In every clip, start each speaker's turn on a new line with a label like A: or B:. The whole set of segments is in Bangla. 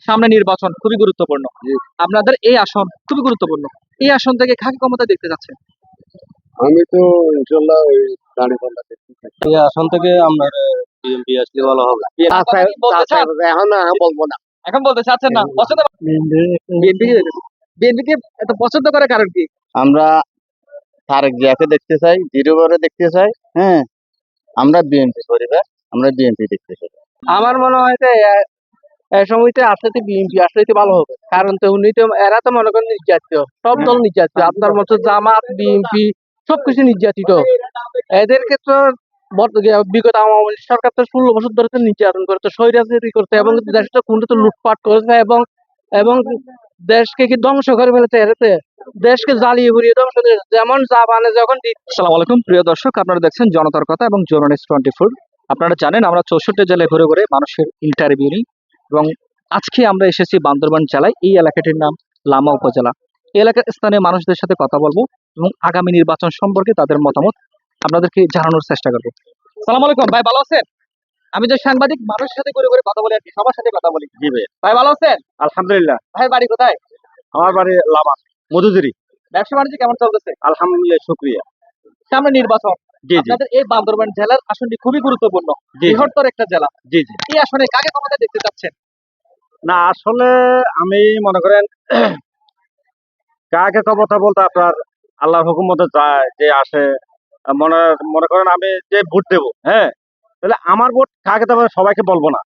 A: সামনে নির্বাচন খুবই গুরুত্বপূর্ণ।
B: জি।
A: আপনাদের এই আসন খুবই গুরুত্বপূর্ণ। এই আসন থেকে কাকে ক্ষমতা দেখতে যাচ্ছেন?
B: আমি তো ইনশাল্লাহ ওই দাঁড়িপাল্লা দেখতে চাই। এই আসন থেকে আমরা বিএনপি আসলে ভালো হবে।
A: কথা কি বলতে চান?
B: এখন বলবো না।
A: এখন বলতে চাচ্ছেন না? পছন্দ বিএনপি বিএনপি কে এত পছন্দ করার কারণ কি?
B: আমরা তারেক জিয়াকে দেখতে চাই, জিরোবারে দেখতে চাই। হ্যাঁ, আমরা বিএনপি পরিবার, আমরা বিএনপি দেখতে চাই। আমার মনে হয় যে এই সময়তে আসলে বিএনপি আসলে ভালো হবে, কারণ তো উনি তো এরা তো মনে করেন নির্যাতিত, সব দল নির্যাতিত, আপনার মতো জামাত বিএনপি সবকিছু নির্যাতিত। এদের ক্ষেত্রে বিগত আওয়ামী লীগ সরকার তো 16 বছর ধরে তো নির্যাতন করতে, স্বৈরাচারী করতে এবং দেশটা কোনটা তো লুটপাট করেছে এবং এবং দেশকে কি ধ্বংস করে ফেলেছে, এরাতে দেশকে জ্বালিয়ে পুড়িয়ে ধ্বংস করেছে। যেমন জাপানে যখন
A: আসসালামু আলাইকুম প্রিয় দর্শক, আপনারা দেখছেন জনতার কথা এবং জোনালিস্ট 24। আপনারা জানেন আমরা 64 জেলায় ঘুরে ঘুরে মানুষের ইন্টারভিউ নিই এবং আজকে আমরা এসেছি বান্দরবান জেলায়। এই এলাকাটির নাম লামা উপজেলা। এই এলাকার স্থানীয় মানুষদের সাথে কথা বলবো এবং আগামী নির্বাচন সম্পর্কে তাদের মতামত আপনাদেরকে জানানোর চেষ্টা করবো। সালাম আলাইকুম ভাই, ভালো আছেন? আমি যে সাংবাদিক মানুষের সাথে ঘুরে ঘুরে কথা বলি আর কি, সবার সাথে কথা বলি।
B: জি ভাই,
A: ভাই ভালো আছেন?
B: আলহামদুলিল্লাহ।
A: ভাই বাড়ি কোথায়?
B: আমার বাড়ি লামা, মধুজুরি।
A: ব্যবসা বাণিজ্য কেমন চলতেছে?
B: আলহামদুলিল্লাহ, শুক্রিয়া।
A: সামনে নির্বাচন,
B: জি জি
A: আপনাদের এই বান্দরবান জেলার আসনটি খুবই গুরুত্বপূর্ণ,
B: জি
A: বৃহত্তর একটা জেলা।
B: জি জি।
A: এই আসনে কাকে ক্ষমতা দেখতে চাচ্ছেন?
B: না, আসলে আমি মনে করেন কাকে কথা বলতে আপনার আল্লাহর হুকুম মতো যায় যে আসে। মনে মনে করেন আমি যে ভোট দেবো, হ্যাঁ, তাহলে আমার ভোট কাকে দেবো সবাইকে বলবো না।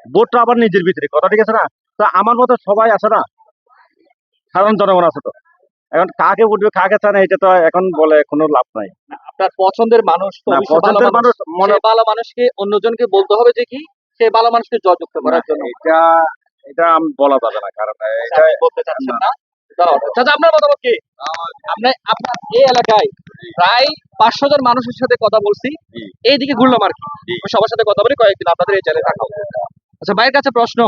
B: ভোটটা আবার নিজের ভিতরে কথা, ঠিক আছে না? তো আমার মতো সবাই আছে না, সাধারণ জনগণ আছে তো। এখন কাকে উঠবে কাকে চায় না এটা তো এখন বলে কোনো লাভ নাই।
A: আপনার পছন্দের মানুষ তো
B: না,
A: অবশ্যই ভালো
B: পছন্দের
A: মানুষ।
B: মানুষ মনে
A: সে ভালো মানুষকে অন্যজনকে বলতে হবে যে কি সে ভালো মানুষকে জয়যুক্ত
B: না,
A: করার জন্য।
B: এটা এটা আমি বলা যাবে না, কারণ এটা
A: আপনি বলতে চাচ্ছেন না? দাঁড়াও, চাচা আপনার মতামত কি? আপনি আপনার এই এলাকায় প্রায় 500 জন মানুষের সাথে কথা বলছি,
B: জি,
A: এইদিকে ঘুরলাম আর কি।
B: জি।
A: আমি সবার সাথে কথা বলি কয়েকদিন, আপনাদের এই জেলায় থাকা। আচ্ছা, ভাইয়ের কাছে প্রশ্ন,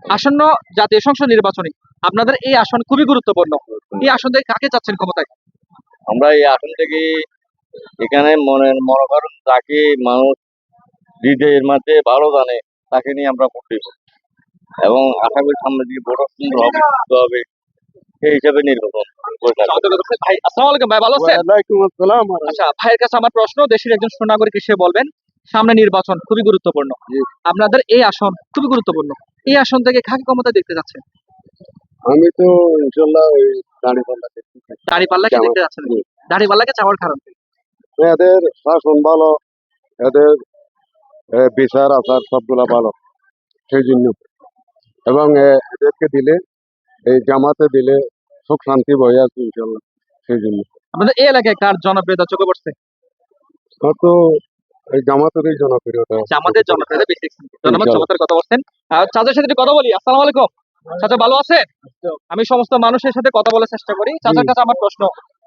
A: আসন্ন জাতীয় সংসদ নির্বাচনে আপনাদের এই আসন খুবই গুরুত্বপূর্ণ। এই আসন থেকে কাকে চাচ্ছেন ক্ষমতায়?
B: আমরা এই আসন থেকে এখানে মনে করেন যাকে মানুষ হৃদয়ের মধ্যে ভালো জানে তাকে নিয়ে আমরা ভোট দিব এবং আশা করি সামনের দিকে ভোট সুন্দর হবে, সুস্থ হবে, সেই হিসাবে নির্বাচন করে থাকবো।
A: ভাই আসসালামু আলাইকুম, ভাই ভালো আছেন?
B: ওয়ালাইকুম আসসালাম।
A: আচ্ছা, ভাইয়ের কাছে আমার প্রশ্ন, দেশের একজন সুনাগরিক হিসেবে বলবেন, সামনে নির্বাচন খুবই গুরুত্বপূর্ণ,
B: জি।
A: আপনাদের এই আসন খুবই গুরুত্বপূর্ণ। এই আসন থেকে কাকে ক্ষমতা দেখতে যাচ্ছেন?
B: আমি তো ইনশাল্লাহ ওই দাঁড়িপাল্লা দেখতে চাই।
A: দাড়িপাল্লাকে দেখতে যাচ্ছেন?
B: জি।
A: দাড়িপাল্লাকে চাওয়ার কারণ?
B: এদের শাসন ভালো, এদের বিচার আচার সবগুলা ভালো, সেই জন্য। এবং এদেরকে দিলে, এই জামাতে দিলে সুখ শান্তি বয়ে আসবে ইনশাল্লাহ, সেই জন্য।
A: আপনাদের এই এলাকায় কার জনপ্রিয়তা চোখে পড়ছে?
B: তো এই জামাতেরই জনপ্রিয়তা।
A: আমাদের জনপ্রিয়তা বেশি। ধন্যবাদ,
B: ইনশাল্লাহ।
A: চমৎকার কথা বলছেন। চাচার সাথে একটু কথা বলি। আসসালামু আলাইকুম চাচা, ভালো আছেন? আমি সমস্ত মানুষের সাথে কথা বলার চেষ্টা করি। চাচার কাছে আমার প্রশ্ন,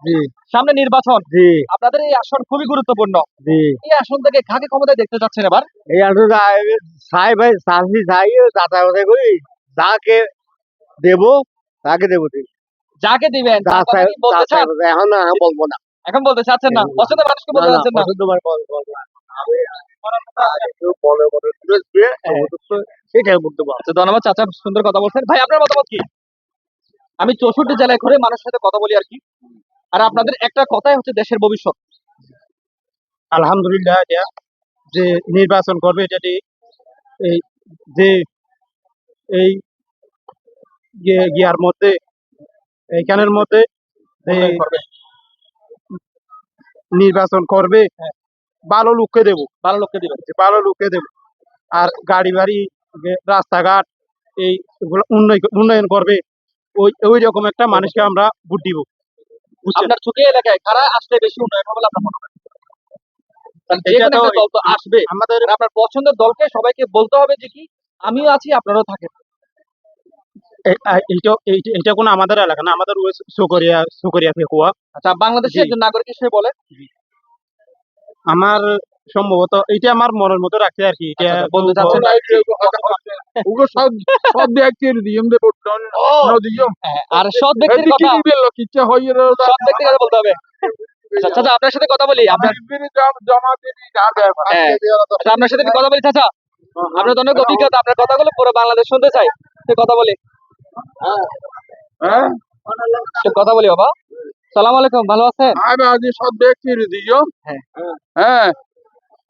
B: জি
A: সামনে নির্বাচন,
B: জি
A: আপনাদের এই আসন খুবই গুরুত্বপূর্ণ।
B: জি।
A: এই আসন থেকে কাকে ক্ষমতায় দেখতে চাচ্ছেন এবার?
B: এই আলু চাই ভাই, চাষি চাই যাতায়াত করি, যাকে দেব তাকে দেবো। ঠিক
A: যাকে দিবেন তার কথা কি বলতে চান?
B: এখন বলবো না।
A: এখন বলতে চাচ্ছেন না? পছন্দের মানুষকে বলতে চাচ্ছেন না?
B: সেটাই বলতে পারবো।
A: আচ্ছা, ধন্যবাদ চাচা, সুন্দর কথা বলছেন। ভাই আপনার মতামত কি? আমি 64 জেলায় ঘুরে মানুষের সাথে কথা বলি আর কি, আর আপনাদের একটা কথাই হচ্ছে দেশের ভবিষ্যৎ।
B: আলহামদুলিল্লাহ, এটা যে নির্বাচন করবে এটাটি এই যে এই ইয়ার মধ্যে, এইখানের মধ্যে এই নির্বাচন করবে, ভালো লোককে দেবো,
A: ভালো লোককে দিবেন।
B: ভালো লোককে দেবো। আর গাড়ি বাড়ি, রাস্তাঘাট এই উন্নয়ন করবে, ওই রকম একটা মানুষকে আমরা ভোট দিব।
A: আপনার ছোট এলাকায় কারা আসলে বেশি উন্নয়ন হবে বলে আপনার মনে হয়? কারণ যে
B: এটা
A: কোনো
B: তো
A: একটা দল তো আসবে,
B: আমাদের
A: আর আপনার পছন্দের দলকে সবাইকে বলতে হবে যে কি আমিও আছি আপনারাও থাকেন।
B: এইটা কোনো আমাদের এলাকা না, আমাদের সুকরিয়া ফেকুয়া।
A: আচ্ছা, বাংলাদেশের
B: জি।
A: একজন নাগরিক হিসেবে বলে
B: আমার সম্ভবত এইটা আমার মনের মতো রাখছে আর কি। এটা
A: আচ্ছা, বলতে চাচ্ছেন না? হ্যাঁ, আর সৎ ব্যক্তির কথা, সৎ ব্যক্তির কথা বলতে হবে। আচ্ছা চাচা, আপনার সাথে কথা বলি। হ্যাঁ, আচ্ছা, আপনার সাথে একটু কথা বলি চাচা। আপনার তো অনেক অভিজ্ঞতা, আপনার কথাগুলো পুরো বাংলাদেশ শুনতে চাই। সে কথা বলি,
C: হ্যাঁ
A: সে কথা বলি বাবা। সালাম আলাইকুম, ভালো আছেন?
C: আমি আজ সব ব্যক্তির দিও
A: হ্যাঁ।
C: হ্যাঁ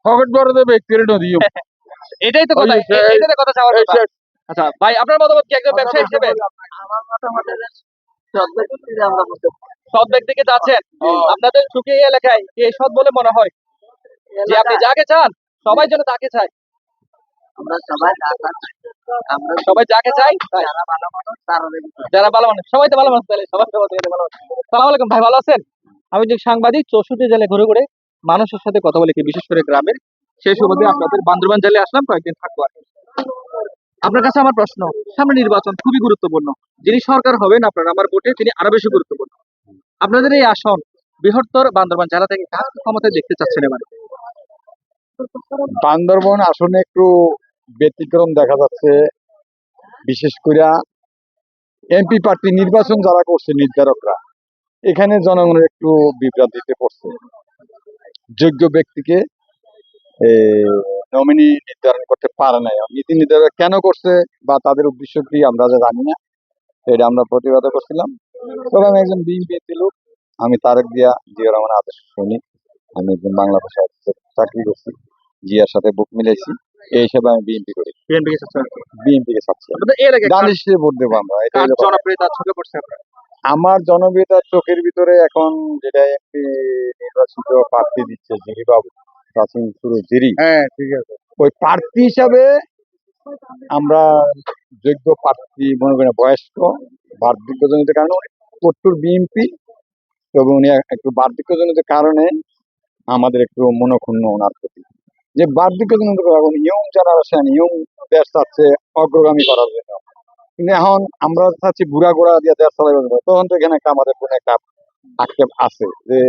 C: পকেট বড় ব্যক্তির দিও
A: এটাই তো কথা,
C: ওই যে এই-
A: এটাই তো কথা চাওয়ার
C: এই
A: কথা।
C: সে-
A: আচ্ছা ভাই, আপনার মতামত কি একজন ব্যবসায়ী হিসেবে? সৎ ব্যক্তিকে যাচ্ছেন, আপনাদের সুখী এই এলাকায় কে সৎ বলে মনে হয়? যে আপনি যাকে চান সবাই যেন তাকে চায়, সবাই যাকে চাই তাই। যারা ভালো মানুষ, সবাই তো ভালো মানুষ, তাহলে সবাই সবার থেকে ভালো মানুষ। সালাম আলাইকুম ভাই, ভালো আছেন? আমি যে সাংবাদিক, 64 জেলায় ঘুরে ঘুরে মানুষের সাথে কথা বলি, বিশেষ করে গ্রামের। সেই সুবাদে আপনাদের বান্দরবান জেলায় আসলাম, কয়েকদিন থাকবো আর কি। আপনার কাছে আমার প্রশ্ন, সামনে নির্বাচন খুবই গুরুত্বপূর্ণ। যিনি সরকার হবেন আপনার আমার ভোটে, তিনি আরো বেশি গুরুত্বপূর্ণ। আপনাদের এই আসন বৃহত্তর বান্দরবান জেলা থেকে কাকে ক্ষমতায় দেখতে চাচ্ছেন এবারে?
C: বান্দরবন আসনে একটু ব্যতিক্রম দেখা যাচ্ছে, বিশেষ করে এমপি প্রার্থী নির্বাচন যারা করছে নির্ধারকরা, এখানে জনগণের একটু বিভ্রান্তিতে পড়ছে। যোগ্য ব্যক্তিকে নমিনি নির্ধারণ করতে পারে নাই, নীতি নির্ধারক কেন করছে বা তাদের উদ্দেশ্য কি আমরা যা জানি না, এটা আমরা প্রতিবাদ করছিলাম। তবে আমি একজন বিএনপি লোক, আমি তারেক জিয়া রহমানের আদর্শ সৈনিক। আমি একজন বাংলা ভাষা চাকরি করছি, জিয়ার সাথে বুক মিলাইছি, এই হিসেবে আমি বিএনপি করি,
A: বিএনপি কে চাচ্ছেন?
C: বিএনপি কে চাচ্ছি।
A: আপনাদের এই এলাকায়
C: দানিশ ভোট দেবো আমরা, এটা
A: কার
C: হলো কথা।
A: জনপ্রিয়তা চোখে পড়ছে আপনার?
C: আমার জনপ্রিয়তার চোখের ভিতরে এখন যেটা এমপি নির্বাচিত প্রার্থী দিচ্ছে জিরি বাবু, প্রাচীন শুরু জিরি,
A: হ্যাঁ ঠিক আছে।
C: ওই প্রার্থী হিসাবে আমরা যোগ্য প্রার্থী মনে করি না, বয়স্ক, বার্ধক্যজনিত কারণে উনি কট্টর বিএনপি, তবে উনি একটু বার্ধক্যজনিত কারণে আমাদের একটু মনক্ষুণ্ণ ওনার প্রতি, যে বার্ধক্যজনিত এখন ইয়ং জেনারেশন, ইয়ং দেশ চাচ্ছে অগ্রগামী করার জন্য, কিন্তু এখন আমরা চাচ্ছি বুড়া গোড়া দিয়ে দেশ চালাইবার জন্য। তখন তো এখানে একটা আমাদের কোনো একটা আক্ষেপ আছে যে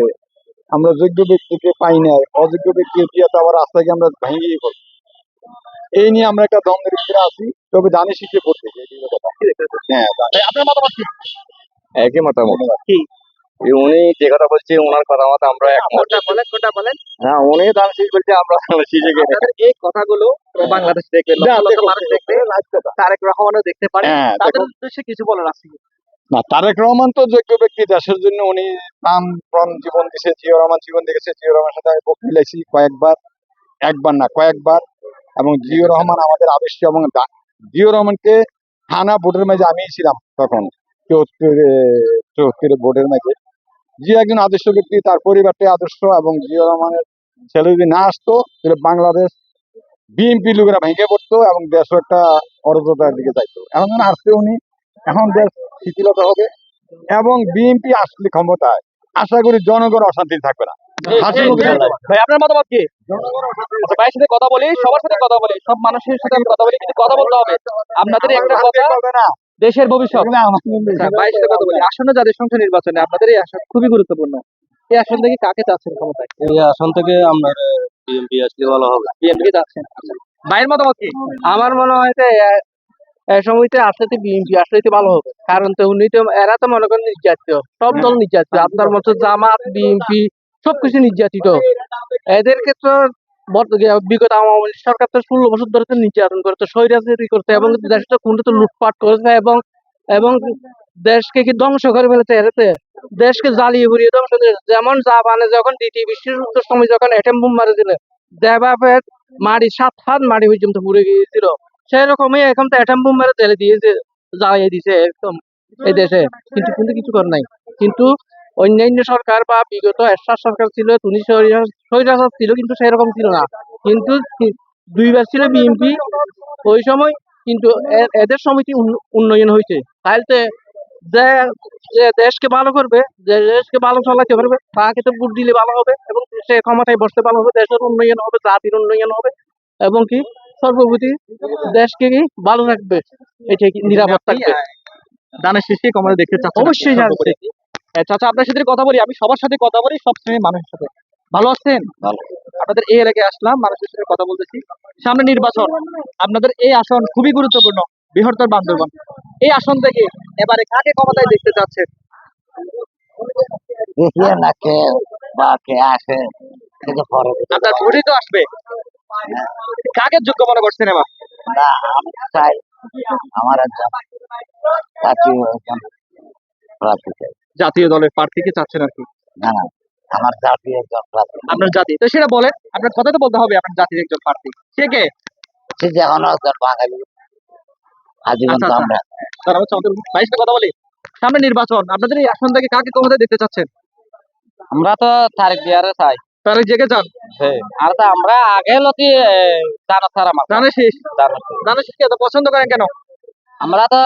C: আমরা যোগ্য ব্যক্তিকে পাই নাই, অযোগ্য ব্যক্তি দিয়ে তো আবার রাস্তাকে আমরা ভেঙেই করবো। এই নিয়ে আমরা একটা দ্বন্দ্বের ভিতরে আছি, তবে জানি শিখে পড়তে হ্যাঁ জানি।
A: ভাই, আপনার মতামত কি?
B: একই মতামত।
A: কি?
B: উনি যে কথা বলছে ওনার কথা মতো আমরা একমত।
A: কোনটা বলেন?
B: হ্যাঁ, উনি ধান শীষ বলছে, আমরা শিখে গেছি।
A: আপনাদের এই কথাগুলো পুরো বাংলাদেশ দেখবে, লক্ষ লক্ষ মানুষ দেখবে, তারেক রহমানও দেখতে পারে।
C: হ্যাঁ,
A: তাদের
C: দেখো।
A: উদ্দেশ্যে কিছু বলার আছে কি?
C: না, তারেক রহমান তো যোগ্য ব্যক্তি, দেশের জন্য উনি প্রাণ প্রাণ জীবন দিয়েছে। জিয়া রহমান জীবন দিয়েছে, জিয়া রহমানের সাথে আমি বুক মিলাইছি কয়েকবার, একবার না কয়েকবার। এবং জিয়া রহমান আমাদের আদর্শ, এবং জিয়া রহমানকে থানা ভোটের মাঝে আমি ছিলাম তখন, 74 ভোটের মাঝে। জিয়া একজন আদর্শ ব্যক্তি, তার পরিবারটাই আদর্শ, এবং জিয়া রহমানের ছেলে যদি না আসতো তাহলে বাংলাদেশ বিএনপি লোকেরা ভেঙে পড়তো এবং দেশও একটা অরাজকতার দিকে যাইতো। এখন যখন আসছে উনি, এখন দেশ শিথিলতা হবে এবং বিএনপি আসলে ক্ষমতায়, আশা করি জনগণ অশান্তি থাকবে না, হাসি মুখে চলবে।
A: ভাই, আপনার মতামত কি? আচ্ছা, ভাইয়ের সাথে কথা বলি, সবার সাথে কথা বলি, সব মানুষের সাথে আমি কথা বলি, কিন্তু কথা বলতে হবে। আপনাদের একটা কথা,
C: হবে না,
A: দেশের ভবিষ্যৎ।
C: এগুলো আমাদের
A: আচ্ছা, ভাইয়ের সাথে কথা বলি, আসন্ন জাতীয় সংসদ নির্বাচনে আপনাদের এই আসন খুবই গুরুত্বপূর্ণ। এই আসন থেকে কাকে চাচ্ছেন ক্ষমতায়?
B: এই আসন থেকে আমরা বিএনপি আসলে ভালো হবে।
A: বিএনপি চাচ্ছেন? আচ্ছা, ভাইয়ের মতামত কি?
B: আমার মনে হয় যে এই সময়তে আসলে বিএনপি আসলে ভালো হবে, কারণ তো উনি তো এরা তো মনে করেন নির্যাতিত, সব দল নির্যাতিত, আপনার মতো জামাত বিএনপি সবকিছু নির্যাতিত। এদেরকে তো বিগত আওয়ামী লীগ সরকার তো 16 বছর ধরে তো নির্যাতন করতে, স্বৈরাচারী করতে, এবং দেশটা কোনটা তো লুটপাট করেছে, এবং এবং দেশকে কি ধ্বংস করে ফেলেছে। এরাতে দেশকে জ্বালিয়ে পুড়িয়ে ধ্বংস করেছে। যেমন জাপানে যখন দ্বিতীয় বিশ্বযুদ্ধের সময় যখন অ্যাটম বোম মারেছিল, দেবাপের মাটি 7 হাত মাটি পর্যন্ত পুড়ে গিয়েছিল, সেরকমই এখন তো অ্যাটম বোম মেরে জেলে দিয়েছে, জ্বালিয়ে দিয়েছে একদম এই দেশে, কিন্তু কিন্তু কিছু কর নাই। কিন্তু অন্যান্য সরকার বা বিগত এরশাদ সরকার ছিল, তিনি স্বৈরাচার ছিল, কিন্তু সেরকম ছিল না। কিন্তু দুইবার ছিল বিএনপি ওই সময়, কিন্তু এদের সমিতি উন্নয়ন হয়েছে। তাইলে যে যে দেশকে ভালো করবে, যে দেশকে ভালো চালাতে পারবে, তাকে তো ভোট দিলে ভালো হবে, এবং সে ক্ষমতায় বসতে ভালো হবে, দেশের উন্নয়ন হবে, জাতির উন্নয়ন হবে, এবং কি সর্বোপরি দেশকে কি ভালো রাখবে, এটা কি নিরাপদ থাকবে।
A: দানের শীর্ষে ক্ষমতা দেখতে চাচ্ছেন?
B: অবশ্যই
A: সর্বোপরি। চাচা, আপনার সাথে কথা বলি, আমি সবার সাথে কথা বলি, সব শ্রেণীর মানুষের সাথে। ভালো আছেন? আপনাদের এই এলাকায় আসলাম, মানুষের সাথে কথা বলতেছি। সামনে নির্বাচন, আপনাদের এই আসন খুবই গুরুত্বপূর্ণ, বৃহত্তর বান্দরবান। এই আসন থেকে এবারে কাকে ক্ষমতায় দেখতে চাচ্ছেন?
B: দেখিয়ে না কে বা কে আসে, এটা পরে।
A: আপনার ভোটই তো আসবে, কাকে যোগ্য মনে করছেন এবার?
B: না আমি চাই আমার একজন জাতীয় একজন প্রার্থী চাই।
A: জাতীয় দলের প্রার্থীকে চাচ্ছেন আর কি?
B: না না, আমার জাতীয় একজন প্রার্থী।
A: আপনার জাতি তো সেটা বলেন, আপনার কথা তো বলতে হবে আপনার জাতির একজন প্রার্থী। সে কে?
B: সে যেমন একজন বাঙালি আজীবন
A: আচ্ছা
B: তো
A: আচ্ছা,
B: আমরা
A: তারা হচ্ছে আমাদের 22টা কথা বলি। সামনে নির্বাচন, আপনাদের এই আসন থেকে কাকে ক্ষমতায় দেখতে চাচ্ছেন?
B: আমরা তো তারেক জিয়ারে চাই।
A: তারা জেগে যান।
B: আর তো আমরা আগে লতি জানা ছাড়া মাথা
A: দানের শীষ, দানের শীষকে এত পছন্দ করেন কেন?
B: আমরা তো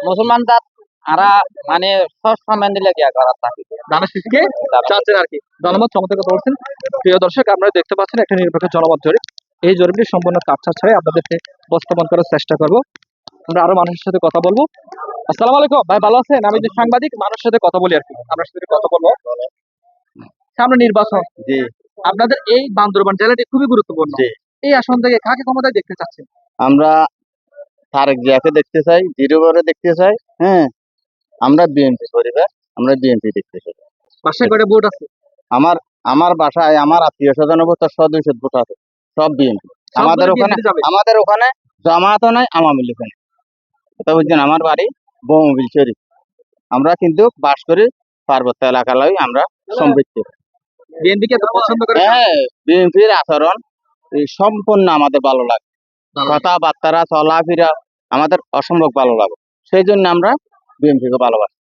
B: মুসলমান জাত আরা মানে সব সময় দিলে গিয়া করার থাকি।
A: দানের শীষকে চাচ্ছেন আর কি। ধন্যবাদ, চমৎকার কথা বলছেন। প্রিয় দর্শক, আপনারা দেখতে পাচ্ছেন একটা নিরপেক্ষ জনমত জরিপ। এই জরিপটি সম্পূর্ণ কাটছাট ছাড়াই আপনাদেরকে উপস্থাপন করার চেষ্টা করব। আমরা আরো মানুষের সাথে কথা বলবো। আসসালামু আলাইকুম ভাই, ভালো আছেন? আমি যে সাংবাদিক, মানুষের সাথে কথা বলি আর কি, আপনার সাথে কথা বলবো। সামনে নির্বাচন,
B: জি
A: আপনাদের এই বান্দরবান জেলাটি খুবই গুরুত্বপূর্ণ।
B: জি,
A: এই আসন থেকে কাকে ক্ষমতায় দেখতে চাচ্ছেন?
B: আমরা তারেক জিয়াকে দেখতে চাই, জিরোবারে দেখতে চাই। হ্যাঁ, আমরা বিএনপি পরিবার, আমরা বিএনপি দেখতে চাই।
A: বাসায় কয়টা ভোট আছে?
B: আমার আমার বাসায় আমার আত্মীয় স্বজন অবস্থা 100-200 ভোট আছে, সব বিএনপি। আমাদের
A: সবগুলো
B: ওখানে
A: BNP যাবে?
B: আমাদের ওখানে জামায়াতও নাই, আওয়ামী লীগও নাই। কথা বুঝছেন? আমার বাড়ি বৌমবিল শরীফ। আমরা কিন্তু বাস করি পার্বত্য এলাকা লই, আমরা সমৃদ্ধ।
A: বিএনপি কে এত পছন্দ করে?
B: হ্যাঁ, বিএনপির আচরণ এই সম্পূর্ণ আমাদের ভালো লাগে, কথাবার্তা চলাফেরা আমাদের অসম্ভব ভালো লাগে। সেই জন্য আমরা বিএনপিকে ভালোবাসি।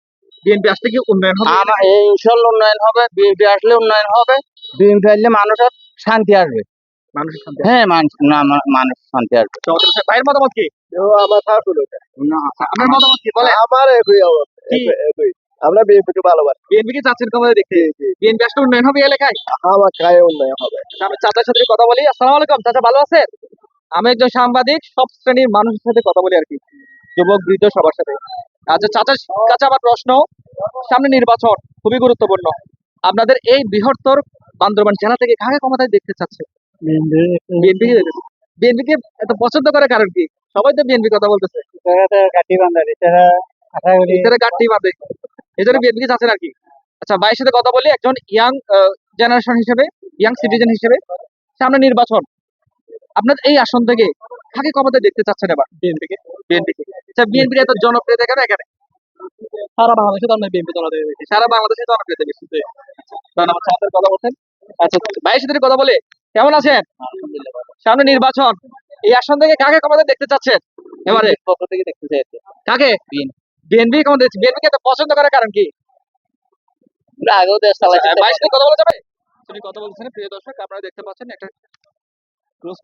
A: বিএনপি আসলে কি উন্নয়ন হবে?
B: আমার এই ইনশাল্লাহ উন্নয়ন হবে, বিএনপি আসলে উন্নয়ন হবে। বিএনপি আসলে মানুষের শান্তি আসবে।
A: মানুষের শান্তি।
B: হ্যাঁ, মানুষ শান্তি আসবে।
A: চমৎকার স্যার, ভাইয়ের মতামত কি?
C: আমার থাকুন ওটা।
B: না,
A: আপনার মতামত কি বলে?
C: আমার একই অবস্থা,
A: কি?
C: একই। আমরা বিএনপিকে ভালোবাসি।
A: বিএনপি কে চাচ্ছেন ক্ষমতায় দেখতে? বিএনপি আসলে উন্নয়ন হবে এই এলাকায়?
C: আমার গায়ে উন্নয়ন হবে।
A: আমি চাচার সাথে কথা বলি। আসসালামু আলাইকুম চাচা, ভালো আছেন? আমি একজন সাংবাদিক, সব শ্রেণীর মানুষের সাথে কথা বলি আর কি, যুবক বৃদ্ধ সবার সাথে। আচ্ছা চাচার কাছে আমার প্রশ্ন, সামনে নির্বাচন খুবই গুরুত্বপূর্ণ, আপনাদের এই বৃহত্তর বান্দরবান জেলা থেকে কাকে ক্ষমতায় দেখতে চাচ্ছে? বিএনপি। বিএনপি কে এত পছন্দ করে কারণ কি? সবাই তো বিএনপি কথা বলতেছে। এছাড়া গাঁটটি বাঁধে, এই জন্য বিএনপি কে চাচ্ছেন আর কি। আচ্ছা ভাইয়ের সাথে কথা বলি, একজন ইয়াং জেনারেশন হিসেবে, ইয়াং সিটিজেন হিসেবে, সামনে নির্বাচন, আপনার এই আসন থেকে কাকে ক্ষমতায় দেখতে চাচ্ছেন এবার? বিএনপি কে। বিএনপি কে। আচ্ছা বিএনপি এত জনপ্রিয়তা কেন এখানে? সারা বাংলাদেশে তো আমরা বিএনপি জনপ্রিয়তা বেশি, সারা বাংলাদেশে জনপ্রিয়তা বেশি। ধন্যবাদ, আমাদের কথা বলছেন। আচ্ছা ভাইয়ের সাথে কথা বলে, কেমন আছেন? সামনে নির্বাচন, এই আসন থেকে কাকে ক্ষমতায় দেখতে চাচ্ছেন এবারে?
B: পক্ষ থেকে দেখতে চাই
A: কাকে? বিএনপি ক্ষমতায়। বিএনপি কে এত পছন্দ করার কারণ কি?
B: আমরা আগেও দেশ চালাইছি।
A: ভাইয়ের সাথে কথা বলা যাবে? তিনি কথা বলছেন। প্রিয় দর্শক, আপনারা দেখতে পাচ্ছেন একটা ক্লোজ